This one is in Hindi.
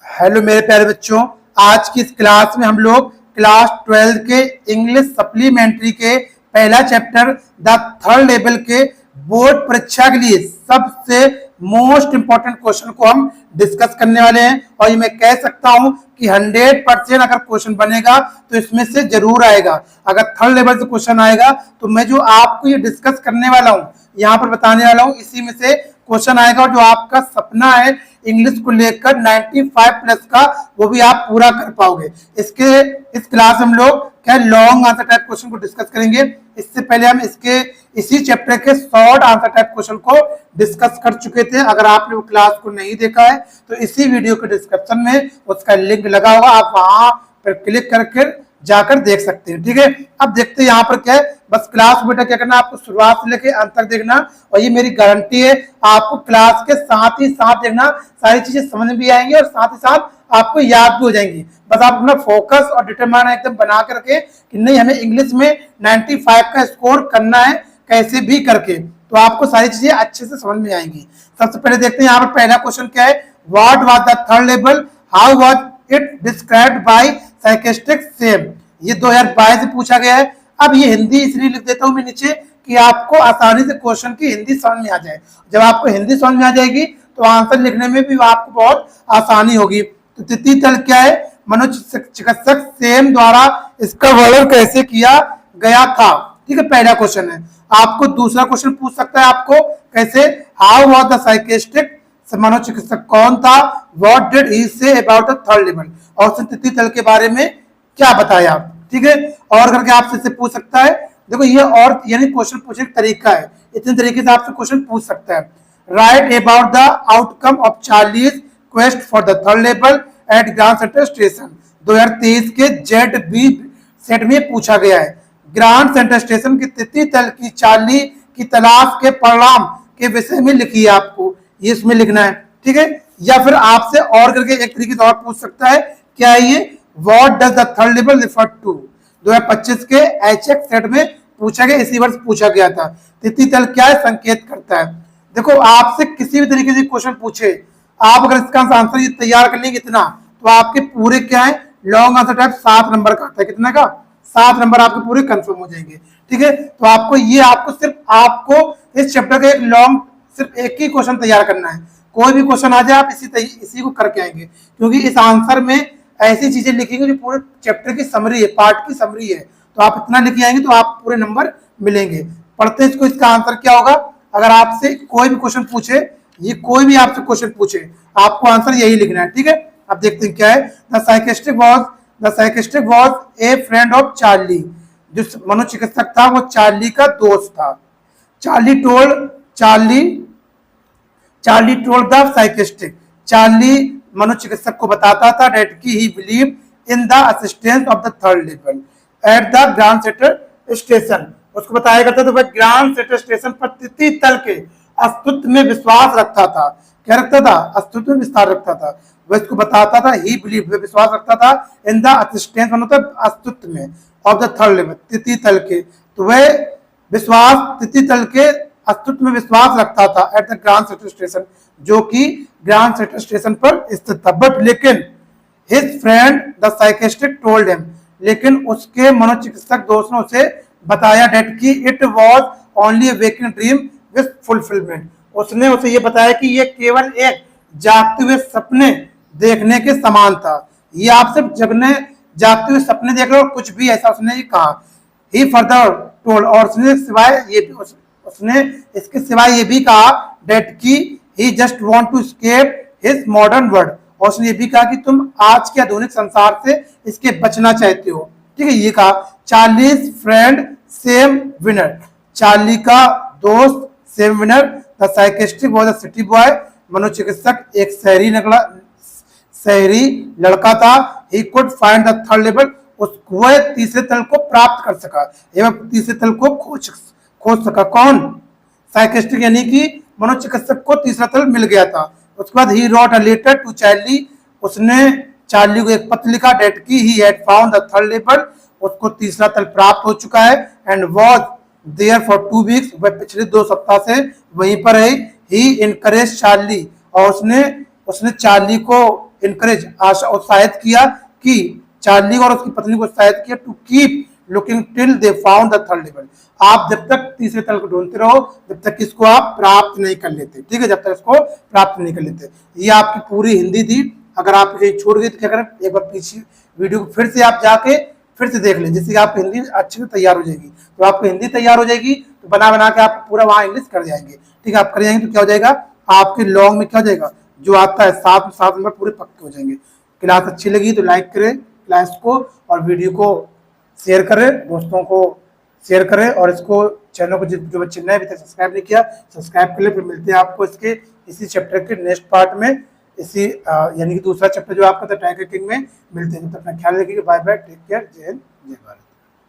हेलो मेरे प्यारे बच्चों, आज की इस क्लास में हम लोग क्लास 12 के इंग्लिश सप्लीमेंट्री के पहला चैप्टर द थर्ड लेवल के बोर्ड परीक्षा के लिए सबसे मोस्ट इंपॉर्टेंट क्वेश्चन को हम डिस्कस करने वाले हैं। और ये मैं कह सकता हूं कि 100% अगर क्वेश्चन बनेगा तो इसमें से जरूर आएगा। अगर थर्ड लेवल से क्वेश्चन आएगा तो मैं जो आपको ये डिस्कस करने वाला हूं, यहाँ पर बताने वाला हूं, इसी में से क्वेश्चन आएगा। और जो आपका सपना है इंग्लिश को लेकर 95 प्लस का, वो भी आप पूरा कर पाओगे। इस क्लास हम लोग क्या लॉन्ग आंसर टाइप क्वेश्चन को डिस्कस करेंगे। इससे पहले हम इसी चैप्टर के शॉर्ट आंसर टाइप क्वेश्चन को डिस्कस कर चुके थे। अगर आपने वो क्लास को नहीं देखा है तो इसी वीडियो के डिस्क्रिप्शन में उसका लिंक लगा होगा, आप वहां पर क्लिक करके जाकर देख सकते हैं। ठीक है, अब देखते हैं यहाँ पर क्या है। बस क्लास बेटा क्या करना, आपको शुरुआत से लेकर अंत तक देखना, और ये मेरी गारंटी है आपको क्लास के साथ ही साथ देखना, सारी चीजें समझ में भी आएंगी और साथ ही साथ आपको याद भी हो जाएंगी। बस आप अपना फोकस और डिटरमाइन एकदम बना करके कि नहीं, हमें इंग्लिश में 95 का स्कोर करना है कैसे भी करके, तो आपको सारी चीजें अच्छे से समझ में आएंगी। सबसे पहले देखते हैं यहाँ पर पहला क्वेश्चन क्या है। What was the third level, how was it described by साइकेस्टिक सेम। ये 2022 से पूछा गया है। अब ये हिंदी इसलिए लिख देता हूं मैं नीचे कि आपको आसानी से क्वेश्चन की हिंदी समझ में आ जाए। जब आपको हिंदी समझ में आ जाएगी तो आंसर लिखने में भी आपको बहुत आसानी होगी। तो तृतीय तल क्या है, मनोचिकित्सक सेम द्वारा इसका वर्णन कैसे किया गया था। ठीक है, पहला क्वेश्चन है। आपको दूसरा क्वेश्चन पूछ सकता है आपको कैसे, हाउ वाज द साइकेस्टिक, मनोचिकित्सक कौन था, what did he say about the third level, और तृतीय तल के बारे में क्या बताया। ठीक है, और करके आपसे इससे पूछ सकता है। देखो ये और यानी क्वेश्चन पूछने का तरीका है, इतने तरीके से आपसे क्वेश्चन पूछ सकता है। Write about the outcome of Charlie's quest for the third level at Grand central Station. 2023 के ZB सेट में पूछा गया है। ग्रांड सेंट्रल स्टेशन के तृतीय तल की चार्ली की तलाश के परिणाम के विषय में लिखिए, आपको ये इसमें लिखना है। ठीक है, या फिर आपसे और करके एक तरीके से और पूछ सकता है, क्या है ये, what does the third level refer to. 2025 के HX सेट में पूछा गया, इसी वर्ष पूछा गया था। तृतीय तल क्या है, संकेत करता है। देखो आपसे किसी भी तरीके से क्वेश्चन पूछे, आप अगर इसका आंसर ये तैयार कर लेंगे इतना, तो आपके पूरे क्या है, लॉन्ग आंसर टाइप 7 नंबर का आता है। कितना का, 7 नंबर आपके पूरे कंफर्म हो जाएंगे। ठीक है, तो आपको सिर्फ इस चैप्टर का एक लॉन्ग सिर्फ एक ही क्वेश्चन तैयार करना है। कोई भी क्वेश्चन आ जाए आप इसी को करके आएंगे, क्योंकि इस आंसर में ऐसी चीजें लिखेंगे जो पूरे चैप्टर की समरी है, पार्ट की समरी है। तो आप इतना लिख आएंगे तो आप पूरे नंबर मिलेंगे। पढ़ते हैं इसको, इसका आंसर क्या होगा। अगर आपसे कोई भी क्वेश्चन पूछे, ये कोई भी आपसे क्वेश्चन पूछे, आपको आंसर यही लिखना है। ठीक है, अब देखते हैं क्या है। द साइकेस्टिक was a friend of Charlie. जो मनोचिकित्सक था वो चार्ली का दोस्त था। चार्ली टोल्ड द साइकेस्टिक, चार्ली मनोचिकित्सक को बताता था डेट की he believe in the existence of the third level at the grand central station. उसको बताया करता था वह ग्रांड सेंट्रल स्टेशन पर तृतीय तल के अस्तित्व में विश्वास रखता था। क्या रखता था, अस्तित्व में विश्वास रखता था। वह इसको बताता था, ही बिलीव, वह विश्वास रखता था, इन द असिस्टेंस मतलब अस्तित्व में, ऑफ द थर्ड लेवल तृतीय तल के। तो वह विश्वास तृतीय तल के अस्तित्व में विश्वास रखता था eight the grand central station, जो कि ग्रांड सेंट्रल स्टेशन पर स्थित था। बट लेकिन हिज फ्रेंड द साइकेस्टिक टोल्ड हिम, लेकिन उसके मनोचिकित्सक दोस्त ने उसे बताया डेट की it was only a waking dream with fulfilment. उसने उसे ये बताया कि ये केवल एक जागते हुए सपने देखने के समान था। ये आप सिर्फ जागते हुए सपने देख रहे हो, कुछ भी ऐसा उसने ही कहा। ही फर्दर टोल्ड, और उसने इसके सिवाय ये भी कहा डेट की he just want to escape his modern world, और उसने ये भी कहा कि तुम आज के आधुनिक संसार से इसके बचना चाहते हो। ठीक है, ये कहा। Charlie's friend Sam Weiner, Charlie का दोस्त सेम विनर। द साइकेस्टिक वाज अ सिटी बॉय, मनोचिकित्सक एक शहरी लड़का था। He could find the third level, वह तीसरे तल को प्राप्त कर सका एवं तीसरे तल को खोज सका। कौन, साइकेस्टिक, यानी कि मनोचिकित्सक को तीसरा तल मिल गया था। उसके बाद ही wrote a letter to Charlie, उसने चार्ली को एक पत्र लिखा डेट की he had found the third level, उसको तीसरा तल प्राप्त हो चुका है। And was there for 2 weeks, वह पिछले 2 सप्ताह से वहीं पर है। ही इनकरेज चार्ली, और उसने चार्ली को इनकरेज, आशा उत्साहित किया कि चार्ली और उसकी पत्नी को उत्साहित किया to keep looking till they found the third level. आप जब तक तीसरे तल को ढूंढते रहो जब तक इसको आप प्राप्त नहीं कर लेते, ठीक है, जब तक इसको प्राप्त नहीं कर लेते। ये आपकी पूरी हिंदी थी। अगर आप कहीं छूट गई तो क्या करें, एक बार पीछे वीडियो को फिर से आप जाके फिर से देख लें, जिससे आपकी हिंदी अच्छे से तैयार हो जाएगी। तो आपकी हिंदी तैयार हो जाएगी तो बना बना के आप पूरा वहां इंग्लिश कर जाएंगे, ठीक है। आप कर जाएंगे तो क्या हो जाएगा, आपके लॉन्ग में क्या हो जाएगा, जो आता है 7 नंबर पूरे पक्के हो जाएंगे। क्लास अच्छी लगी तो लाइक करें क्लास को, और वीडियो को शेयर करें, दोस्तों को शेयर करें, और इसको चैनल को जो बच्चे नए अभी तक सब्सक्राइब नहीं किया सब्सक्राइब कर ले। फिर मिलते हैं आपको इसके इसी चैप्टर के नेक्स्ट पार्ट में, इसी यानी कि दूसरा चैप्टर जो आपका था टाइगर किंग में। मिलते हैं, तब तक अपना ख्याल रखिएगा। बाय बाय, टेक केयर, जय हिंद, जय भारत।